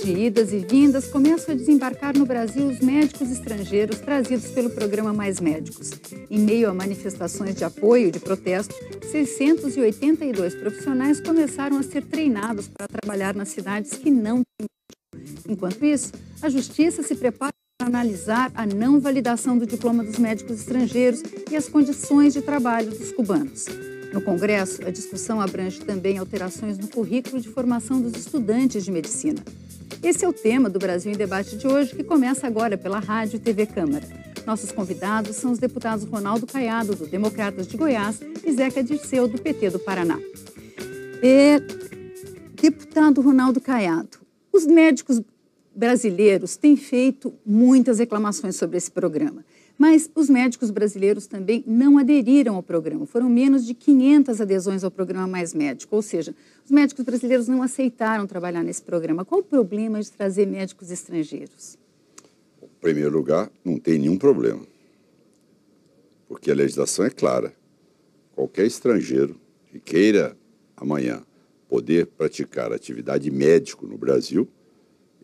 de idas e vindas, começam a desembarcar no Brasil os médicos estrangeiros trazidos pelo programa Mais Médicos. Em meio a manifestações de apoio e de protesto, 682 profissionais começaram a ser treinados para trabalhar nas cidades que não têm médico. Enquanto isso, a Justiça se prepara para analisar a não validação do diploma dos médicos estrangeiros e as condições de trabalho dos cubanos. No Congresso, a discussão abrange também alterações no currículo de formação dos estudantes de medicina. Esse é o tema do Brasil em Debate de hoje, que começa agora pela Rádio e TV Câmara. Nossos convidados são os deputados Ronaldo Caiado, do Democratas de Goiás, e Zeca Dirceu, do PT do Paraná. Deputado Ronaldo Caiado, os médicos brasileiros têm feito muitas reclamações sobre esse programa. Mas os médicos brasileiros também não aderiram ao programa. Foram menos de 500 adesões ao programa Mais Médico. Ou seja, os médicos brasileiros não aceitaram trabalhar nesse programa. Qual o problema de trazer médicos estrangeiros? Em primeiro lugar, não tem nenhum problema. Porque a legislação é clara. Qualquer estrangeiro que queira amanhã poder praticar atividade médico no Brasil,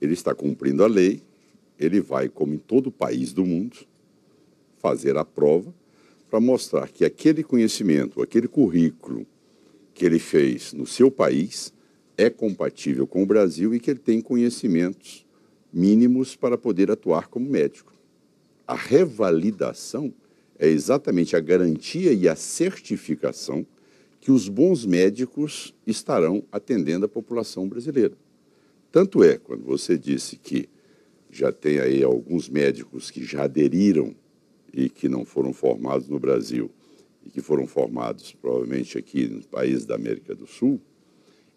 ele está cumprindo a lei, ele vai, como em todo país do mundo, fazer a prova para mostrar que aquele conhecimento, aquele currículo que ele fez no seu país é compatível com o Brasil e que ele tem conhecimentos mínimos para poder atuar como médico. A revalidação é exatamente a garantia e a certificação que os bons médicos estarão atendendo a população brasileira. Tanto é, quando você disse que já tem aí alguns médicos que já aderiram e que não foram formados no Brasil e que foram formados provavelmente aqui nos países da América do Sul,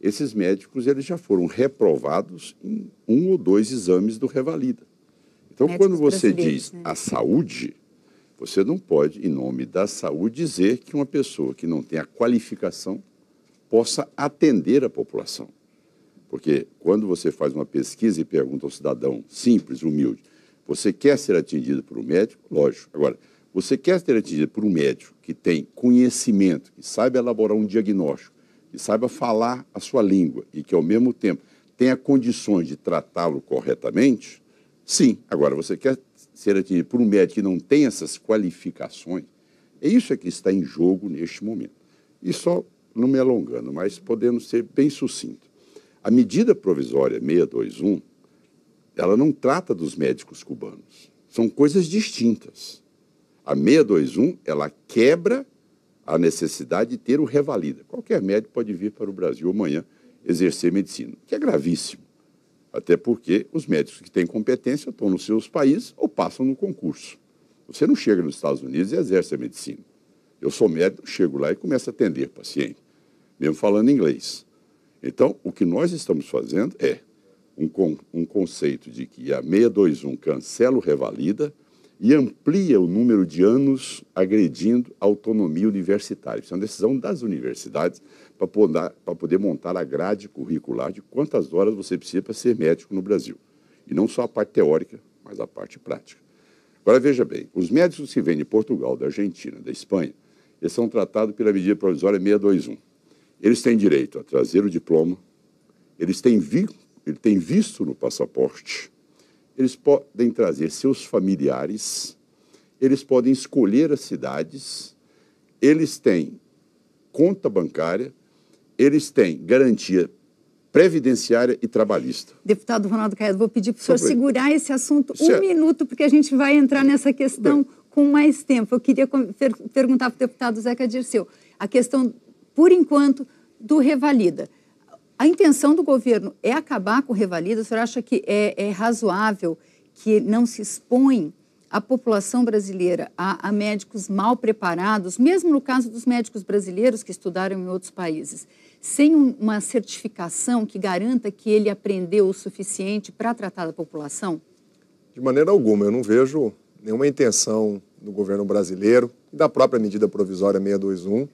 esses médicos eles já foram reprovados em 1 ou 2 exames do Revalida. Então, médicos quando você diz a saúde, você não pode, em nome da saúde, dizer que uma pessoa que não tem a qualificação possa atender a população. Porque quando você faz uma pesquisa e pergunta ao cidadão simples, humilde, você quer ser atendido por um médico? Lógico. Agora, você quer ser atendido por um médico que tem conhecimento, que saiba elaborar um diagnóstico, que saiba falar a sua língua e que, ao mesmo tempo, tenha condições de tratá-lo corretamente? Sim. Agora, você quer ser atendido por um médico que não tem essas qualificações? É isso que está em jogo neste momento. E só, não me alongando, mas podendo ser bem sucinto. A medida provisória 621, ela não trata dos médicos cubanos. São coisas distintas. A 621, ela quebra a necessidade de ter o Revalida. Qualquer médico pode vir para o Brasil amanhã exercer medicina, que é gravíssimo. Até porque os médicos que têm competência estão nos seus países ou passam no concurso. Você não chega nos Estados Unidos e exerce a medicina. Eu sou médico, chego lá e começo a atender paciente, mesmo falando inglês. Então, o que nós estamos fazendo é um conceito de que a 621 cancela o Revalida e amplia o número de anos agredindo a autonomia universitária. Isso é uma decisão das universidades para poder montar a grade curricular de quantas horas você precisa para ser médico no Brasil. E não só a parte teórica, mas a parte prática. Agora, veja bem, os médicos que vêm de Portugal, da Argentina, da Espanha, eles são tratados pela medida provisória 621. Eles têm direito a trazer o diploma, eles têm visto no passaporte, eles podem trazer seus familiares, eles podem escolher as cidades, eles têm conta bancária, eles têm garantia previdenciária e trabalhista. Deputado Ronaldo Caiado, vou pedir para o senhor segurar esse assunto um minuto, porque a gente vai entrar nessa questão com mais tempo. Eu queria perguntar para o deputado Zeca Dirceu a questão, por enquanto, do Revalida. A intenção do governo é acabar com o Revalida? O senhor acha que é razoável que não se expõe a população brasileira a médicos mal preparados, mesmo no caso dos médicos brasileiros que estudaram em outros países, sem uma certificação que garanta que ele aprendeu o suficiente para tratar da população? De maneira alguma. Eu não vejo nenhuma intenção do governo brasileiro e da própria medida provisória 621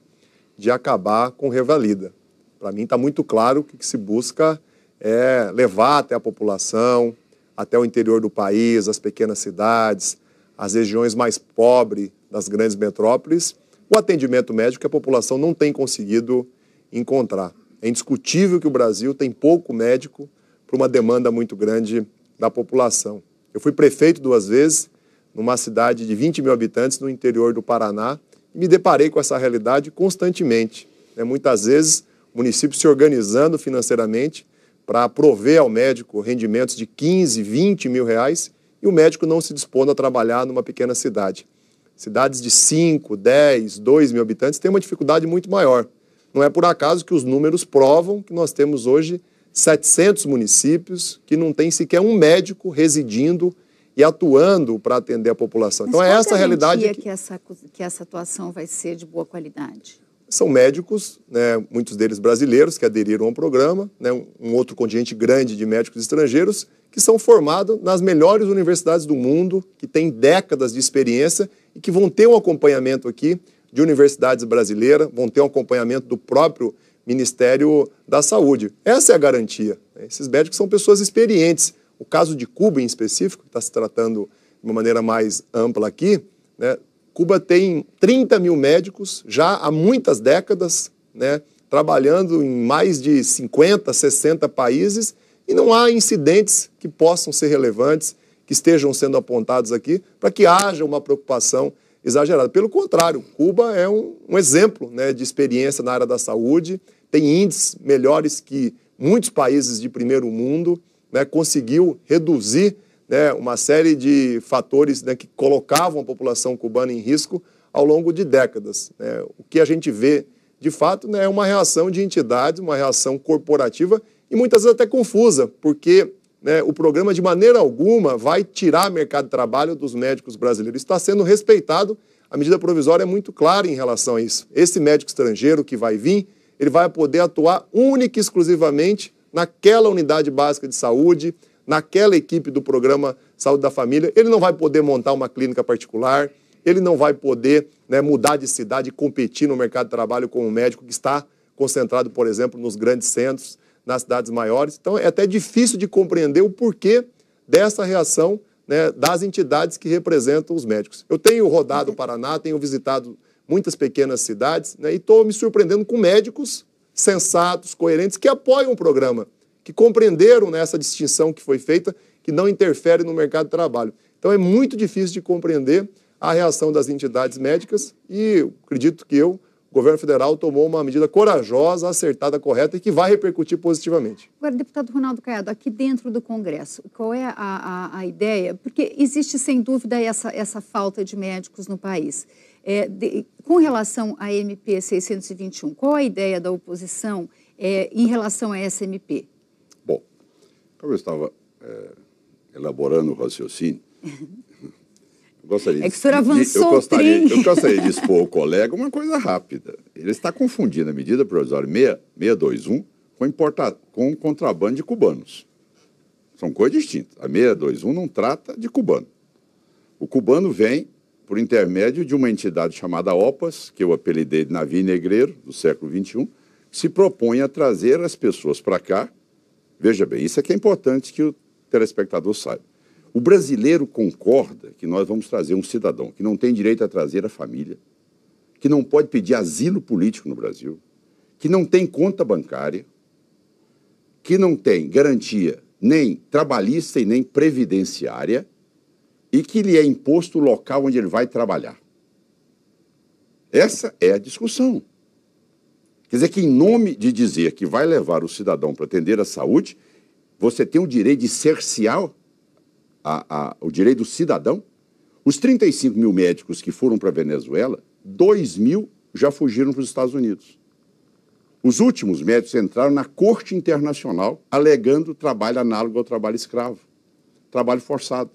de acabar com o Revalida. Para mim está muito claro que o que se busca é levar até a população, até o interior do país, as pequenas cidades, as regiões mais pobres das grandes metrópoles, o atendimento médico que a população não tem conseguido encontrar. É indiscutível que o Brasil tem pouco médico por uma demanda muito grande da população. Eu fui prefeito 2 vezes, numa cidade de 20 mil habitantes no interior do Paraná, e me deparei com essa realidade constantemente. Muitas vezes, o município se organizando financeiramente para prover ao médico rendimentos de 15, 20 mil reais, e o médico não se dispondo a trabalhar numa pequena cidade. Cidades de 5, 10, 2 mil habitantes têm uma dificuldade muito maior. Não é por acaso que os números provam que nós temos hoje 700 municípios que não tem sequer um médico residindo e atuando para atender a população. Mas então é essa a realidade que essa atuação vai ser de boa qualidade? São médicos, muitos deles brasileiros, que aderiram ao programa, um outro contingente grande de médicos estrangeiros, que são formados nas melhores universidades do mundo, que têm décadas de experiência e que vão ter um acompanhamento aqui de universidades brasileiras, vão ter um acompanhamento do próprio Ministério da Saúde. Essa é a garantia. Esses médicos são pessoas experientes. O caso de Cuba, em específico, que está se tratando de uma maneira mais ampla aqui, Cuba tem 30 mil médicos já há muitas décadas, trabalhando em mais de 50, 60 países, e não há incidentes que possam ser relevantes, que estejam sendo apontados aqui, para que haja uma preocupação exagerada. Pelo contrário, Cuba é um exemplo de experiência na área da saúde, tem índices melhores que muitos países de primeiro mundo, conseguiu reduzir uma série de fatores que colocavam a população cubana em risco ao longo de décadas. O que a gente vê, de fato, é uma reação de entidades, uma reação corporativa e muitas vezes até confusa, porque o programa, de maneira alguma, vai tirar mercado de trabalho dos médicos brasileiros. Está sendo respeitado, a medida provisória é muito clara em relação a isso. Esse médico estrangeiro que vai vir, ele vai poder atuar única e exclusivamente naquela unidade básica de saúde, naquela equipe do programa Saúde da Família. Ele não vai poder montar uma clínica particular, ele não vai poder mudar de cidade e competir no mercado de trabalho como um médico que está concentrado, por exemplo, nos grandes centros, nas cidades maiores. Então, é até difícil de compreender o porquê dessa reação das entidades que representam os médicos. Eu tenho rodado o Paraná, tenho visitado muitas pequenas cidades, e estou me surpreendendo com médicos sensatos, coerentes, que apoiam o programa, que compreenderam essa distinção que foi feita, que não interfere no mercado de trabalho. Então, é muito difícil de compreender a reação das entidades médicas e acredito que o governo federal tomou uma medida corajosa, acertada, correta e que vai repercutir positivamente. Agora, deputado Ronaldo Caiado, aqui dentro do Congresso, qual é a ideia? Porque existe, sem dúvida, essa falta de médicos no país. Com relação à MP 621, qual a ideia da oposição em relação a essa MP? Bom, como eu estava elaborando o raciocínio, que o senhor avançou eu gostaria de expor ao colega uma coisa rápida. Ele está confundindo a medida provisória 621 com contrabando de cubanos. São coisas distintas. A 621 não trata de cubano. O cubano vem por intermédio de uma entidade chamada OPAS, que eu apelidei de navio negreiro, do século XXI, que se propõe a trazer as pessoas para cá. Veja bem, isso é que é importante que o telespectador saiba. O brasileiro concorda que nós vamos trazer um cidadão que não tem direito a trazer a família, que não pode pedir asilo político no Brasil, que não tem conta bancária, que não tem garantia nem trabalhista e nem previdenciária e que lhe é imposto o local onde ele vai trabalhar. Essa é a discussão. Quer dizer que, em nome de dizer que vai levar o cidadão para atender a saúde, você tem o direito de cercear o direito do cidadão. Os 35 mil médicos que foram para a Venezuela, 2 mil já fugiram para os Estados Unidos. Os últimos médicos entraram na Corte Internacional alegando trabalho análogo ao trabalho escravo, trabalho forçado.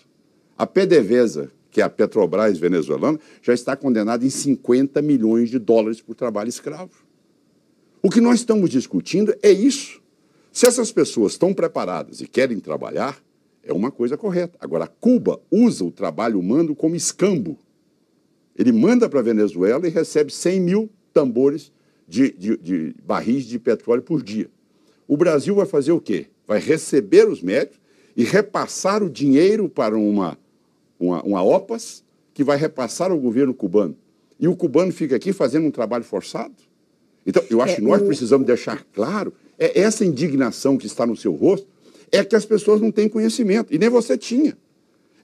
A PDVSA, que é a Petrobras venezuelana, já está condenada em 50 milhões de dólares por trabalho escravo. O que nós estamos discutindo é isso. Se essas pessoas estão preparadas e querem trabalhar, é uma coisa correta. Agora, Cuba usa o trabalho humano como escambo. Ele manda para a Venezuela e recebe 100 mil tambores de barris de petróleo por dia. O Brasil vai fazer o quê? Vai receber os médicos e repassar o dinheiro para uma OPAS, que vai repassar ao governo cubano. E o cubano fica aqui fazendo um trabalho forçado? Então, eu acho que nós precisamos deixar claro, essa indignação que está no seu rosto, é que as pessoas não têm conhecimento, e nem você tinha.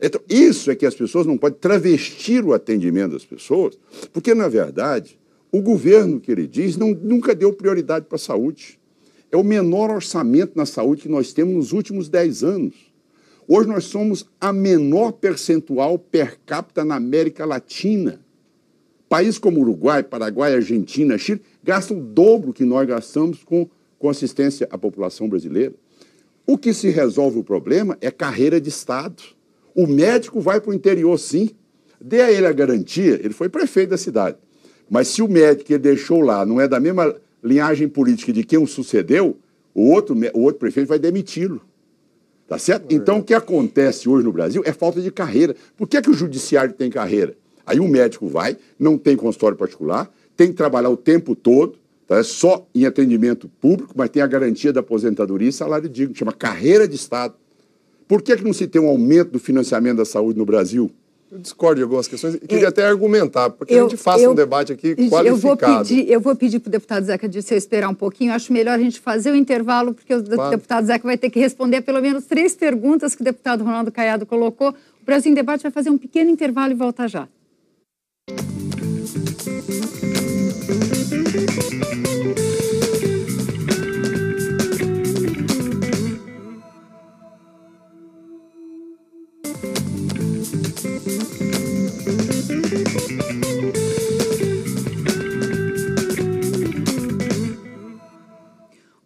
Então, isso é que as pessoas não podem travestir o atendimento das pessoas, porque, na verdade, o governo, que ele diz, nunca deu prioridade para a saúde. É o menor orçamento na saúde que nós temos nos últimos 10 anos. Hoje nós somos a menor percentual per capita na América Latina. Países como Uruguai, Paraguai, Argentina, Chile, gastam o dobro que nós gastamos com assistência à população brasileira. O que se resolve o problema é carreira de Estado. O médico vai para o interior, sim. Dê a ele a garantia, ele foi prefeito da cidade. Mas se o médico que ele deixou lá não é da mesma linhagem política de quem o sucedeu, o outro prefeito vai demiti-lo. Tá certo? Então, o que acontece hoje no Brasil é falta de carreira. Por que o judiciário tem carreira? Aí o médico vai, não tem consultório particular, tem que trabalhar o tempo todo, tá? Só em atendimento público, mas tem a garantia da aposentadoria e salário digno, chama carreira de Estado. Por que não se tem um aumento do financiamento da saúde no Brasil? Eu discordo de algumas questões e queria até argumentar, porque a gente faça um debate aqui qualificado. Eu vou pedir para o deputado Zeca Dirceu esperar um pouquinho. Acho melhor a gente fazer o intervalo, porque o deputado Zeca vai ter que responder pelo menos 3 perguntas que o deputado Ronaldo Caiado colocou. O Brasil em Debate vai fazer um pequeno intervalo e volta já.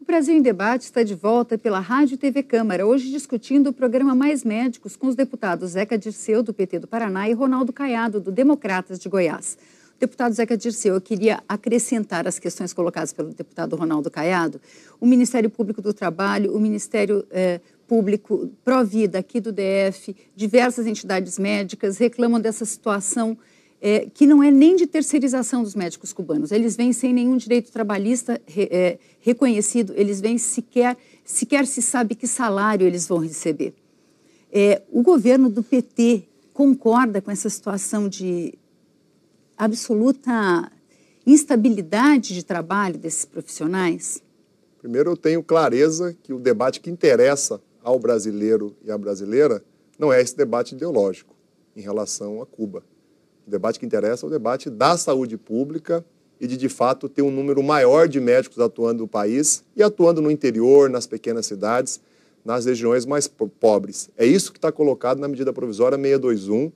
O Brasil em Debate está de volta pela Rádio e TV Câmara, hoje discutindo o programa Mais Médicos com os deputados Zeca Dirceu, do PT do Paraná, e Ronaldo Caiado, do Democratas de Goiás. Deputado Zeca Dirceu, eu queria acrescentar as questões colocadas pelo deputado Ronaldo Caiado. O Ministério Público do Trabalho, o Ministério Público Provida aqui do DF, diversas entidades médicas reclamam dessa situação que não é nem de terceirização dos médicos cubanos. Eles vêm sem nenhum direito trabalhista reconhecido, eles vêm sequer se sabe que salário eles vão receber. O governo do PT concorda com essa situação de absoluta instabilidade de trabalho desses profissionais? Primeiro, eu tenho clareza que o debate que interessa ao brasileiro e à brasileira não é esse debate ideológico em relação a Cuba. O debate que interessa é o debate da saúde pública e de fato, ter um número maior de médicos atuando no país e atuando no interior, nas pequenas cidades, nas regiões mais pobres. É isso que está colocado na medida provisória 621,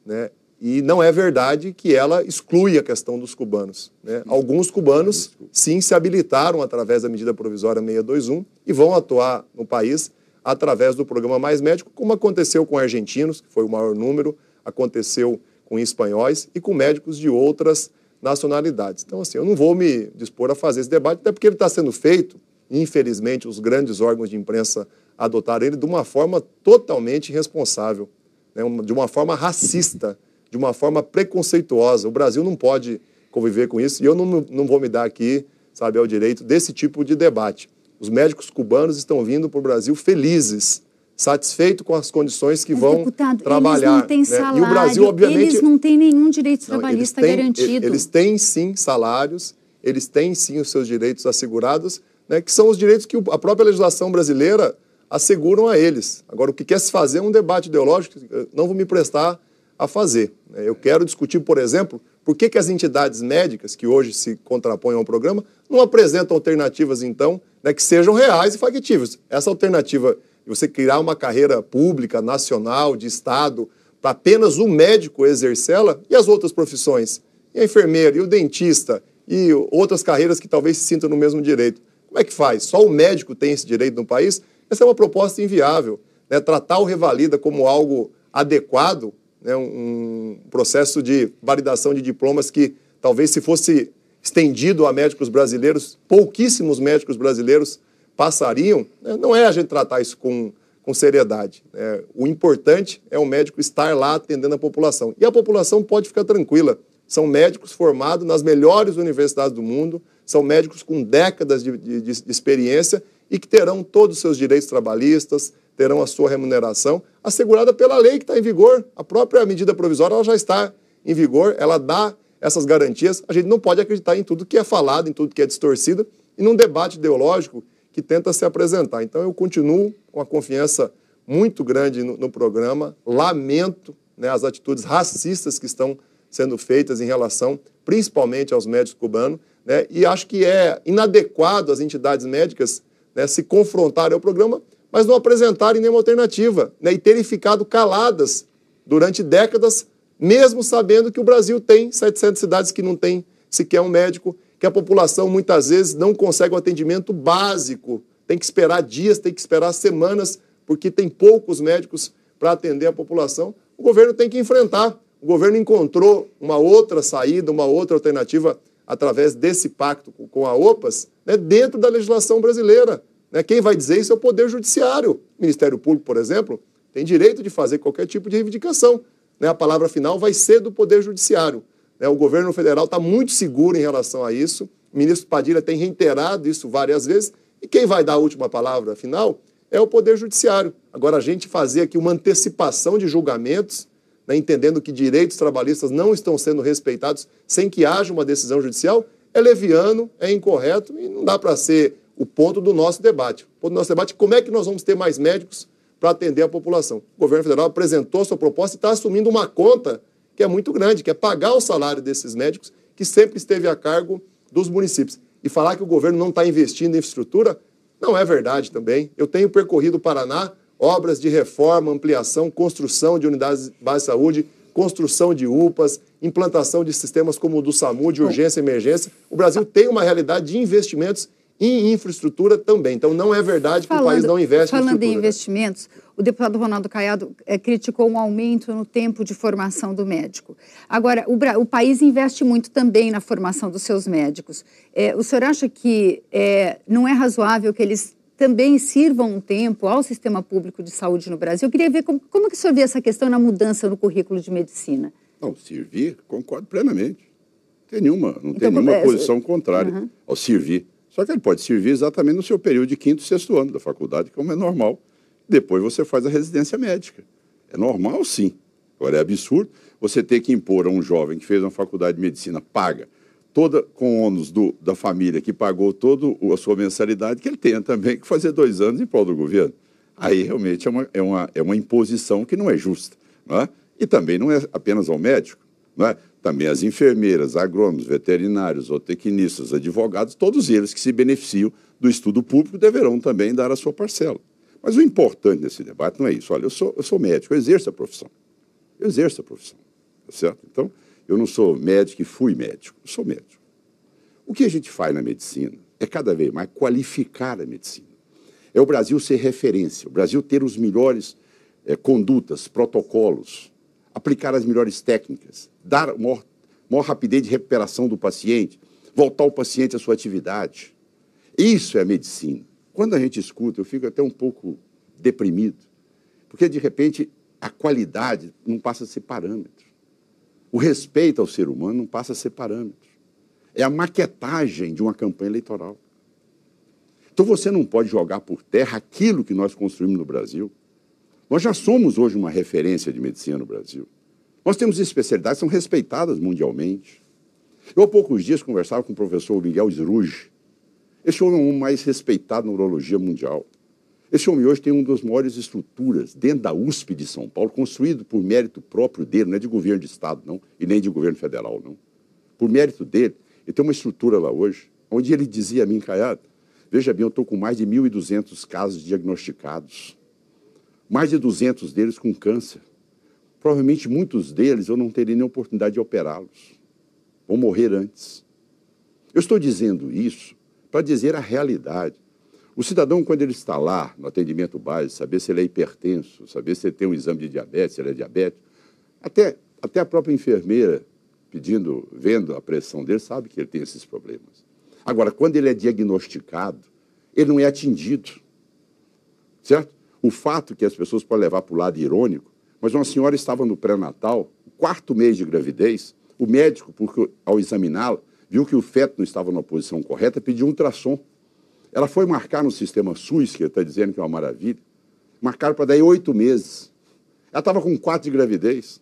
né? E não é verdade que ela exclui a questão dos cubanos, né? Alguns cubanos, sim, se habilitaram através da medida provisória 621 e vão atuar no país através do programa Mais Médico, como aconteceu com argentinos, que foi o maior número, aconteceu com espanhóis e com médicos de outras nacionalidades. Então, assim, eu não vou me dispor a fazer esse debate, até porque ele está sendo feito, e, infelizmente, os grandes órgãos de imprensa adotaram ele de uma forma totalmente irresponsável, né? De uma forma racista, de uma forma preconceituosa. O Brasil não pode conviver com isso e eu não vou me dar aqui, sabe, ao direito desse tipo de debate. Os médicos cubanos estão vindo para o Brasil felizes, satisfeitos com as condições que vão trabalhar. Eles não têm salário, e o Brasil, obviamente, eles não têm nenhum direito trabalhista garantido. Eles têm, sim, salários, eles têm, sim, os seus direitos assegurados, né, que são os direitos que a própria legislação brasileira asseguram a eles. Agora, o que quer se fazer é um debate ideológico, não vou me prestar a fazer. Eu quero discutir, por exemplo, por que as entidades médicas, que hoje se contrapõem ao programa, não apresentam alternativas, então, né, que sejam reais e factíveis. Essa alternativa de você criar uma carreira pública, nacional, de Estado, para apenas o médico exercê-la, e as outras profissões, e a enfermeira, e o dentista, e outras carreiras que talvez se sintam no mesmo direito. Como é que faz? Só o médico tem esse direito no país? Essa é uma proposta inviável, né? Tratar o Revalida como algo adequado, né? Um processo de validação de diplomas que talvez, se fosse estendido a médicos brasileiros, pouquíssimos médicos brasileiros passariam, né? Não é a gente tratar isso com seriedade. Né? O importante é o médico estar lá atendendo a população. E a população pode ficar tranquila. São médicos formados nas melhores universidades do mundo, são médicos com décadas de experiência e que terão todos os seus direitos trabalhistas, terão a sua remuneração assegurada pela lei que está em vigor. A própria medida provisória ela já está em vigor, ela dá essas garantias. A gente não pode acreditar em tudo que é falado, em tudo que é distorcido, e num debate ideológico que tenta se apresentar. Então, eu continuo com a confiança muito grande no programa, lamento, né, as atitudes racistas que estão sendo feitas em relação, principalmente aos médicos cubanos, né, e acho que é inadequado as entidades médicas, né, se confrontarem ao programa, mas não apresentarem nenhuma alternativa, né, e terem ficado caladas durante décadas, mesmo sabendo que o Brasil tem 700 cidades que não tem sequer um médico, que a população muitas vezes não consegue o atendimento básico, tem que esperar dias, tem que esperar semanas, porque tem poucos médicos para atender a população. O governo tem que enfrentar. O governo encontrou uma outra saída, uma outra alternativa através desse pacto com a OPAS, né, dentro da legislação brasileira. Né? Quem vai dizer isso é o Poder Judiciário. O Ministério Público, por exemplo, tem direito de fazer qualquer tipo de reivindicação. Né? A palavra final vai ser do Poder Judiciário. Né? O governo federal está muito seguro em relação a isso. O ministro Padilha tem reiterado isso várias vezes. E quem vai dar a última palavra final é o Poder Judiciário. Agora, a gente fazer aqui uma antecipação de julgamentos, né, entendendo que direitos trabalhistas não estão sendo respeitados sem que haja uma decisão judicial, é leviano, é incorreto e não dá para ser o ponto do nosso debate. O ponto do nosso debate é como é que nós vamos ter mais médicos para atender a população. O governo federal apresentou sua proposta e está assumindo uma conta que é muito grande, que é pagar o salário desses médicos, que sempre esteve a cargo dos municípios. E falar que o governo não está investindo em infraestrutura não é verdade também. Eu tenho percorrido o Paraná, obras de reforma, ampliação, construção de unidades base de saúde, construção de UPAs, implantação de sistemas como o do SAMU, de urgência e emergência. O Brasil tem uma realidade de investimentos em infraestrutura também. Então, não é verdade que o país não investe em infraestrutura. Falando em investimentos, o deputado Ronaldo Caiado criticou um aumento no tempo de formação do médico. Agora, o país investe muito também na formação dos seus médicos. O senhor acha que não é razoável que eles também sirvam um tempo ao sistema público de saúde no Brasil? Eu queria ver como que o senhor vê essa questão na mudança no currículo de medicina. Não, servir, concordo plenamente. Não tem nenhuma posição contrária ao servir. Só que ele pode servir exatamente no seu período de 5º e 6º ano da faculdade, como é normal. Depois você faz a residência médica. É normal, sim. Agora, é absurdo você ter que impor a um jovem que fez uma faculdade de medicina, paga, toda com ônus da família, que pagou toda a sua mensalidade, que ele tenha também que fazer 2 anos em prol do governo. Aí, realmente, é uma imposição que não é justa. Não é? E também não é apenas ao médico, não é? Também as enfermeiras, agrônomos, veterinários, zootecnistas, advogados, todos eles que se beneficiam do estudo público deverão também dar a sua parcela. Mas o importante nesse debate não é isso. Olha, eu sou médico, eu exerço a profissão. Tá certo? Então, eu não sou médico e fui médico, eu sou médico. O que a gente faz na medicina é cada vez mais qualificar a medicina. É o Brasil ser referência, o Brasil ter os melhores condutas, protocolos, aplicar as melhores técnicas, dar maior rapidez de recuperação do paciente, voltar o paciente à sua atividade. Isso é a medicina. Quando a gente escuta, eu fico até um pouco deprimido, porque, de repente, a qualidade não passa a ser parâmetro. O respeito ao ser humano não passa a ser parâmetro. É a maquetagem de uma campanha eleitoral. Então, você não pode jogar por terra aquilo que nós construímos no Brasil. Nós já somos hoje uma referência de medicina no Brasil. Nós temos especialidades que são respeitadas mundialmente. Eu, há poucos dias, conversava com o professor Miguel Sruge. Esse homem é o homem mais respeitado na urologia mundial. Esse homem hoje tem uma das maiores estruturas dentro da USP de São Paulo, construído por mérito próprio dele, não é de governo de Estado, não, e nem de governo federal, não. Por mérito dele, ele tem uma estrutura lá hoje, onde ele dizia a mim, Caiado, veja bem, eu estou com mais de 1.200 casos diagnosticados. Mais de 200 deles com câncer. Provavelmente muitos deles eu não teria nem oportunidade de operá-los. Vão morrer antes. Eu estou dizendo isso para dizer a realidade. O cidadão, quando ele está lá no atendimento básico, saber se ele é hipertenso, saber se ele tem um exame de diabetes, se ele é diabético, até a própria enfermeira vendo a pressão dele, sabe que ele tem esses problemas. Agora, quando ele é diagnosticado, ele não é atendido. Certo? O fato que as pessoas podem levar para o lado irônico, mas uma senhora estava no pré-natal, 4º mês de gravidez, o médico, porque ao examiná-la, viu que o feto não estava na posição correta, pediu um ultrassom. Ela foi marcar no sistema SUS, que ele está dizendo que é uma maravilha, marcaram para daí 8 meses. Ela estava com 4 de gravidez.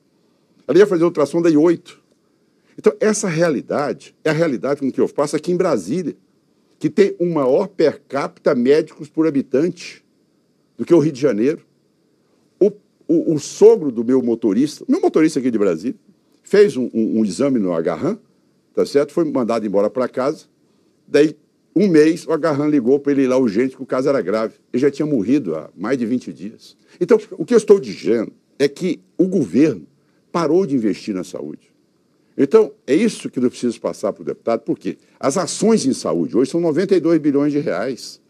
Ela ia fazer o ultrassom daí 8. Então, essa realidade é a realidade com que eu faço aqui em Brasília. que tem um maior per capita médicos por habitante do que o Rio de Janeiro. O sogro do meu motorista aqui de Brasília, fez um exame no Agarran, tá certo? Foi mandado embora para casa. Daí, um mês, o Agarran ligou para ele ir lá urgente, que o caso era grave. Ele já tinha morrido há mais de 20 dias. Então, o que eu estou dizendo é que o governo parou de investir na saúde. Então, é isso que eu preciso passar para o deputado, porque as ações em saúde hoje são 92 bilhões de reais.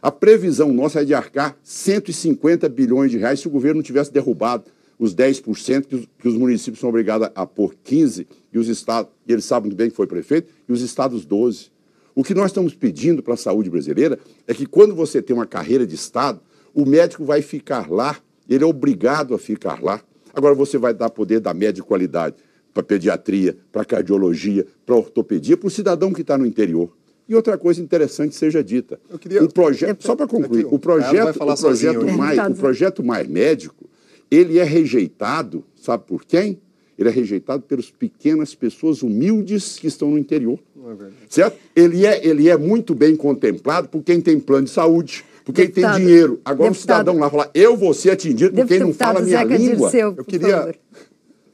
A previsão nossa é de arcar 150 bilhões de reais se o governo não tivesse derrubado os 10% que os municípios são obrigados a pôr 15%, e os estados, e eles sabem muito bem que foi prefeito, e os estados 12%. O que nós estamos pedindo para a saúde brasileira é que quando você tem uma carreira de estado, o médico vai ficar lá, ele é obrigado a ficar lá. Agora você vai dar poder da média de qualidade para pediatria, para cardiologia, para ortopedia, para o cidadão que está no interior. E outra coisa interessante seja dita. O projeto, só para concluir, o projeto Mais Médico, ele é rejeitado, sabe por quem? Ele é rejeitado pelas pequenas pessoas humildes que estão no interior. Não é verdade. Certo? Ele é muito bem contemplado por quem tem plano de saúde, por quem tem dinheiro. Agora o cidadão lá fala, eu vou ser atendido por quem não fala a minha língua. Eu queria,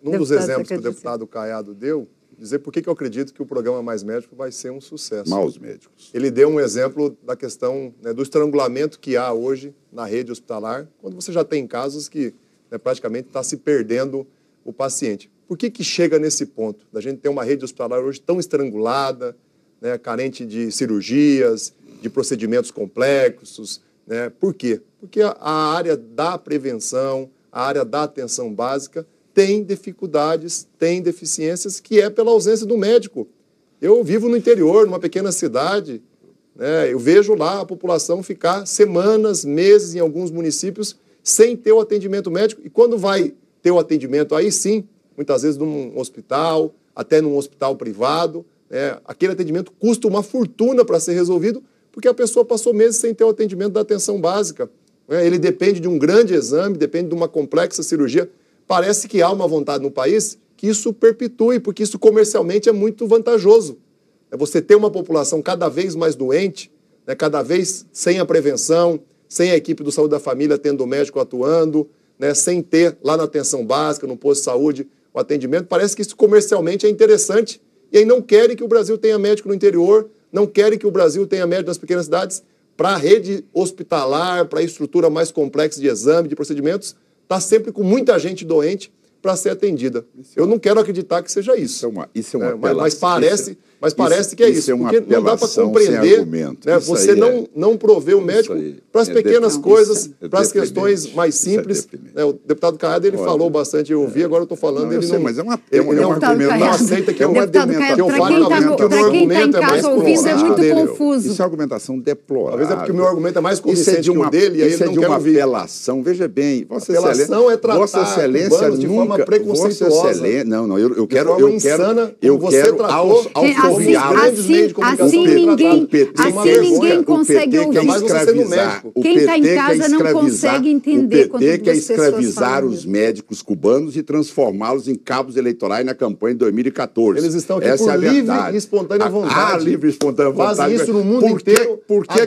num dos exemplos que o deputado Caiado deu, dizer por que eu acredito que o programa Mais Médico vai ser um sucesso. Maus médicos. Ele deu um exemplo da questão, né, do estrangulamento que há hoje na rede hospitalar, quando você já tem casos que, né, praticamente está se perdendo o paciente. Por que chega nesse ponto? Da gente ter uma rede hospitalar hoje tão estrangulada, né, carente de cirurgias, de procedimentos complexos, né? Por quê? Porque a área da prevenção, a área da atenção básica tem dificuldades, tem deficiências, que é pela ausência do médico. Eu vivo no interior, numa pequena cidade, né, eu vejo lá a população ficar semanas, meses em alguns municípios sem ter o atendimento médico, e quando vai ter o atendimento, aí sim, muitas vezes num hospital, até num hospital privado, né, aquele atendimento custa uma fortuna para ser resolvido, porque a pessoa passou meses sem ter o atendimento da atenção básica. Né, ele depende de um grande exame, depende de uma complexa cirurgia. Parece que há uma vontade no país que isso perpetue, porque isso comercialmente é muito vantajoso. É você ter uma população cada vez mais doente, né, cada vez sem a prevenção, sem a equipe do Saúde da Família tendo o médico atuando, né, sem ter lá na atenção básica, no posto de saúde, o atendimento. Parece que isso comercialmente é interessante. E aí não querem que o Brasil tenha médico no interior, não querem que o Brasil tenha médico nas pequenas cidades. Para a rede hospitalar, para a estrutura mais complexa de exame, de procedimentos, está sempre com muita gente doente para ser atendida. Eu não quero acreditar que seja isso. Isso é uma apelação. Mas parece que é isso. Porque não dá para compreender, né, você não prover o médico para as pequenas coisas, para as questões mais simples. Né, o deputado Caiado, ele falou bastante, eu ouvi, agora eu estou falando, ele não... Mas é uma não aceita que eu fale que o meu argumento é mais convincente. É muito confuso. Isso é uma argumentação deplorável. Talvez é porque o meu argumento é mais convincente que o dele, e aí ele não quer ouvir. Isso é de uma apelação. Veja bem, Vossa Excelência de forma preconceituosa. Não, eu quero ninguém consegue ouvir. Quem está em casa não consegue entender quando você quer escravizar os médicos cubanos e transformá-los em cabos eleitorais na campanha de 2014. Eles estão aqui por livre e espontânea vontade. Livre e espontânea vontade. Fazem isso no mundo inteiro. Por que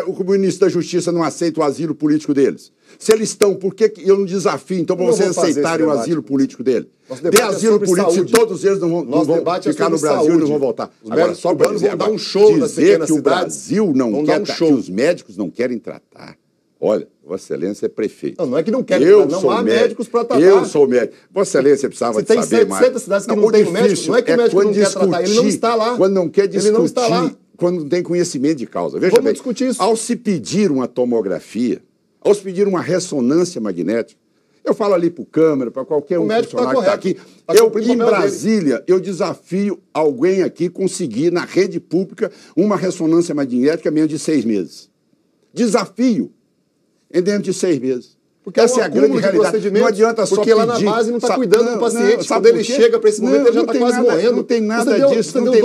o ministro da Justiça não aceita o asilo político deles? Se eles estão, por que eu não desafio, então, para vocês aceitarem o asilo político dele? Dê asilo político, se todos eles não vão ficar no Brasil e não vão voltar. Agora, só para dizer, vão dar um show nas pequenas cidades. O Brasil não quer, que os médicos não querem tratar. Olha, Vossa Excelência é prefeito. Não é que não querem, não há médicos para tratar. Eu sou médico. Vossa Excelência precisava de saber mais. Tem 700 cidades que não tem médico. Não é que o médico não quer tratar, ele não está lá. Quando não quer discutir, quando não tem conhecimento de causa. Veja bem, discutir isso. Ao se pedir uma tomografia, ao se pedir uma ressonância magnética, eu falo ali para o câmera, para qualquer um funcionário que está aqui, em Brasília, eu desafio alguém aqui conseguir, na rede pública, uma ressonância magnética menos de 6 meses. Desafio em dentro de 6 meses. Porque essa é a grande realidade. Não adianta só porque lá na base não está cuidando do paciente. Quando ele chega para esse momento, ele já está quase morrendo. Não tem nada disso. Não tem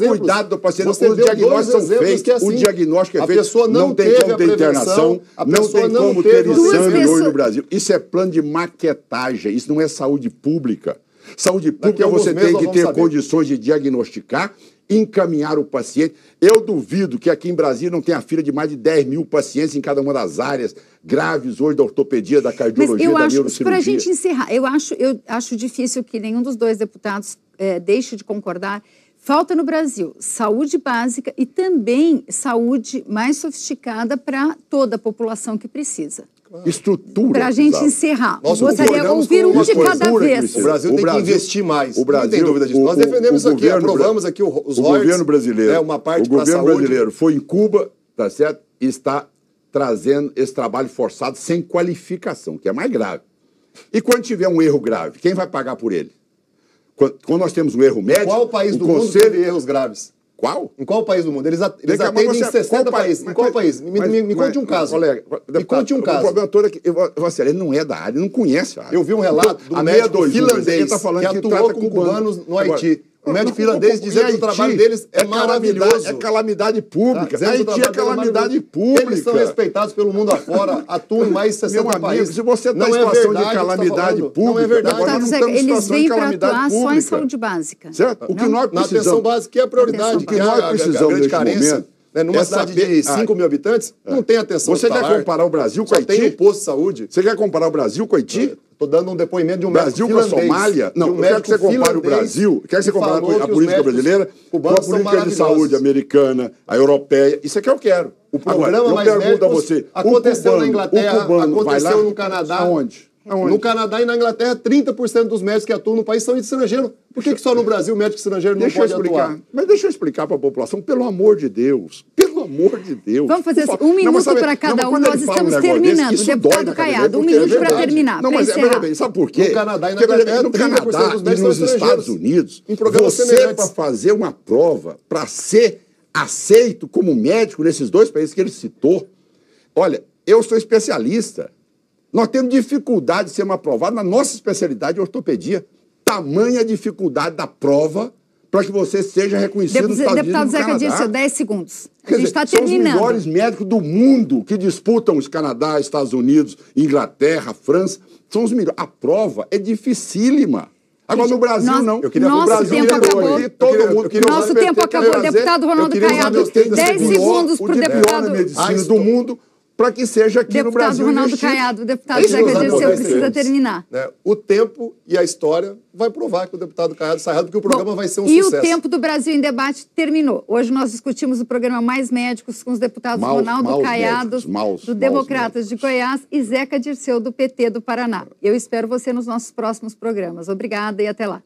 cuidado do paciente. Os diagnósticos são feitos. O diagnóstico é feito. A pessoa não tem como ter internação. Não tem como ter exame hoje no Brasil. Isso é plano de maquetagem. Isso não é saúde pública. Saúde pública você tem que ter condições de diagnosticar encaminhar o paciente. Eu duvido que aqui em Brasília não tenha fila de mais de 10 mil pacientes em cada uma das áreas graves hoje da ortopedia, da cardiologia, da neurocirurgia. Para a gente encerrar, eu acho difícil que nenhum dos dois deputados deixe de concordar. Falta no Brasil saúde básica e também saúde mais sofisticada para toda a população que precisa. Estrutura. Para a gente encerrar, gostaria de ouvir um de cada vez. O Brasil tem que investir mais. O Brasil, não tem dúvida disso. Nós defendemos isso aqui, aprovamos aqui os royalties. O governo brasileiro, uma parte o governo brasileiro foi em Cuba, tá certo? E está trazendo esse trabalho forçado sem qualificação, que é mais grave. E quando tiver um erro grave, quem vai pagar por ele? Quando nós temos um erro médico... Qual país do mundo teve erros graves? Qual? Em qual país do mundo? Eles atendem em 60 países. Em qual país? Me conte um caso. Colega, me conte um caso. O problema todo é que ele não é da área, ele não conhece a área. Eu vi um relato do médico finlandês que atuou com cubanos no Haiti. O médico finlandês dizendo que o trabalho deles é maravilhoso. É calamidade pública. Haiti é calamidade pública. Eles são respeitados pelo mundo afora, atuam em mais de 60 países. Se você está em situação de calamidade pública, não é verdade. Agora não estamos em situação de calamidade pública. Só em saúde básica. Certo? O que nós precisamos... Na atenção básica é a prioridade. O que nós precisamos neste momento... Numa cidade de 5 mil habitantes, não tem atenção Você quer comparar o Brasil com o Haiti? Só tem um posto de saúde. Você quer comparar o Brasil com o Haiti? Estou dando um depoimento de um médico finlandês. Brasil com a Somália? Não, eu quero que você compare o Brasil, quero que você compare a política brasileira com a política de saúde americana, a europeia. Isso é que eu quero. O programa Mais Médicos aconteceu na Inglaterra, aconteceu no Canadá. Aonde? No Canadá e na Inglaterra, 30% dos médicos que atuam no país são estrangeiros. Por que só no Brasil o médico estrangeiro não pode atuar? Mas deixa eu explicar para a população, pelo amor de Deus. Pelo amor de Deus. Vamos fazer assim, um minuto para cada um, nós estamos terminando. Deputado Caiado, um minuto para terminar. Não, mas é bem, sabe por quê? No Canadá e na Inglaterra, no Canadá e nos Estados Unidos, você para fazer uma prova, para ser aceito como médico nesses dois países que ele citou, olha, eu sou especialista. Nós temos dificuldade de sermos aprovados na nossa especialidade de ortopedia. Tamanha dificuldade da prova para que você seja reconhecido nos Estados Unidos e no Canadá. Deputado Zeca Dirceu, 10 segundos. A gente está terminando. São os melhores médicos do mundo que disputam os Canadá, Estados Unidos, Inglaterra, França. São os melhores. A prova é dificílima. Agora, no Brasil, não. Eu queria nosso tempo acabou. Nosso tempo acabou. Deputado Ronaldo Caiado, 10 segundos para o deputado... medicina do mundo... para que seja aqui no Brasil. Deputado Ronaldo Caiado, deputado Zeca Dirceu precisa terminar. O tempo e a história vai provar que o deputado Caiado está errado, porque o programa vai ser um sucesso. E o tempo do Brasil em Debate terminou. Hoje nós discutimos o programa Mais Médicos com os deputados Ronaldo Caiado, do Democratas de Goiás, e Zeca Dirceu, do PT do Paraná. Eu espero você nos nossos próximos programas. Obrigada e até lá.